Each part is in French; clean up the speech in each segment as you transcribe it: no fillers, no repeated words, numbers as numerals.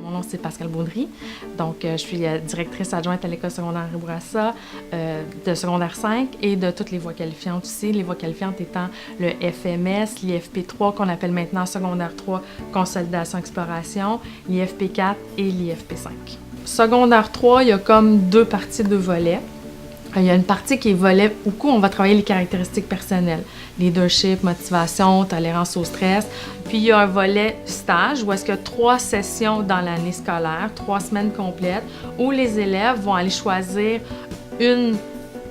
Mon nom, c'est Pascal Baudry. Donc, je suis directrice adjointe à l'École secondaire Bourassa de secondaire 5 et de toutes les voies qualifiantes aussi. Les voies qualifiantes étant le FMS, l'IFP3 qu'on appelle maintenant secondaire 3, consolidation-exploration, l'IFP4 et l'IFP5. Secondaire 3, il y a comme deux parties, deux volets. Il y a une partie qui est volet où on va travailler les caractéristiques personnelles, leadership, motivation, tolérance au stress. Puis il y a un volet stage où est-ce qu'il y a 3 sessions dans l'année scolaire, 3 semaines complètes, où les élèves vont aller choisir une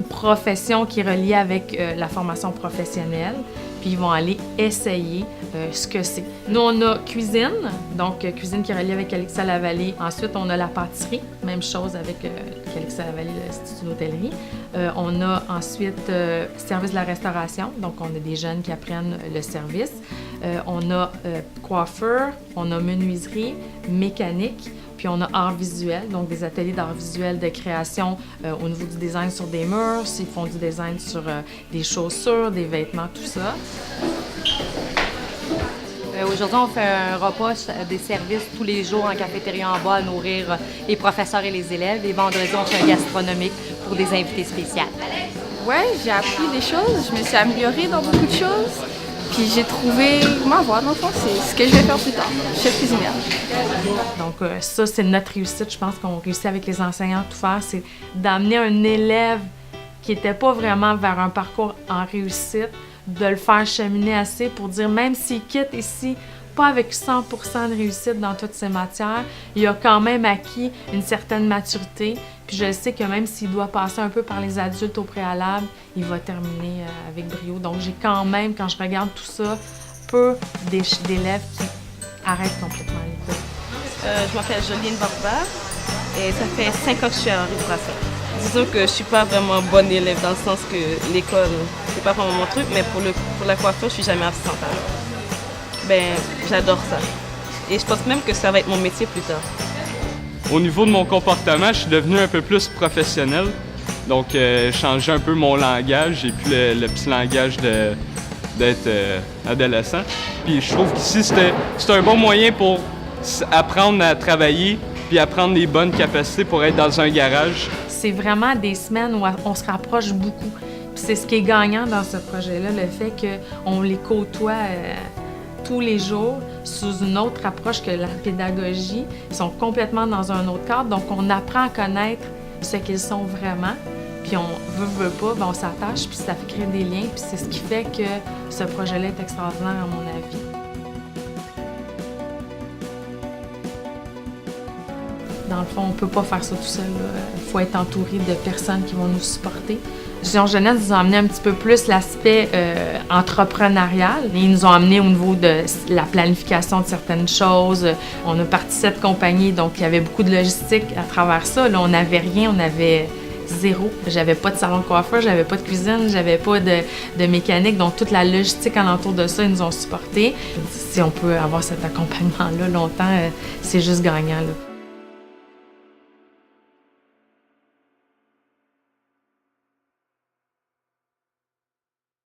profession qui est reliée avec la formation professionnelle, puis ils vont aller essayer ce que c'est. Nous, on a cuisine, donc cuisine qui est reliée avec Calixa-la-Vallée. Ensuite, on a la pâtisserie, même chose avec Calixa-la-Vallée, l'Institut d'hôtellerie. On a ensuite service de la restauration, donc on a des jeunes qui apprennent le service. On a coiffeur, on a menuiserie, mécanique, puis on a art visuel, donc des ateliers d'art visuel de création au niveau du design sur des murs. Ils font du design sur des chaussures, des vêtements, tout ça. Aujourd'hui, on fait un repas des services tous les jours en cafétéria en bas à nourrir les professeurs et les élèves. Les vendredis, on fait un gastronomique pour des invités spéciaux. Oui, j'ai appris des choses, je me suis améliorée dans beaucoup de choses. Puis j'ai trouvé ma voie, dans le fond, c'est ce que je vais faire plus tard, chef cuisinière. Donc ça, c'est notre réussite, je pense qu'on réussit avec les enseignants à tout faire, c'est d'amener un élève qui n'était pas vraiment vers un parcours en réussite, de le faire cheminer assez pour dire, même s'il quitte ici, pas avec 100% de réussite dans toutes ses matières, il a quand même acquis une certaine maturité. Puis je sais que même s'il doit passer un peu par les adultes au préalable, il va terminer avec brio. Donc j'ai quand même, quand je regarde tout ça, peu d'élèves qui arrêtent complètement l'école. Je m'appelle Jolienne Barba et ça fait 5 ans que je suis à Henri Bourassa. Disons que je suis pas vraiment bonne élève dans le sens que l'école, c'est pas vraiment mon truc, mais pour la coiffure, je suis jamais absente. Ben, j'adore ça. Et je pense même que ça va être mon métier plus tard. Au niveau de mon comportement, je suis devenu un peu plus professionnel. Donc, changer un peu mon langage et puis le petit langage d'être adolescent. Puis je trouve qu'ici, c'est un bon moyen pour apprendre à travailler puis apprendre les bonnes capacités pour être dans un garage. C'est vraiment des semaines où on se rapproche beaucoup. Puis c'est ce qui est gagnant dans ce projet-là, le fait qu'on les côtoie tous les jours sous une autre approche que la pédagogie. Ils sont complètement dans un autre cadre, donc on apprend à connaître ce qu'ils sont vraiment. Puis on veut pas, ben on s'attache, puis ça crée des liens, puis c'est ce qui fait que ce projet-là est extraordinaire à mon avis. Dans le fond, on ne peut pas faire ça tout seul. Il faut être entouré de personnes qui vont nous supporter. Vision Jeunesse nous a amené un petit peu plus l'aspect entrepreneurial. Ils nous ont amené au niveau de la planification de certaines choses. On a parti cette compagnie, donc il y avait beaucoup de logistique à travers ça. Là, on n'avait rien, on avait zéro. J'avais pas de salon de coiffeur, j'avais pas de cuisine, j'avais pas de mécanique. Donc toute la logistique alentour de ça, ils nous ont supportés. Si on peut avoir cet accompagnement-là longtemps, c'est juste gagnant, là.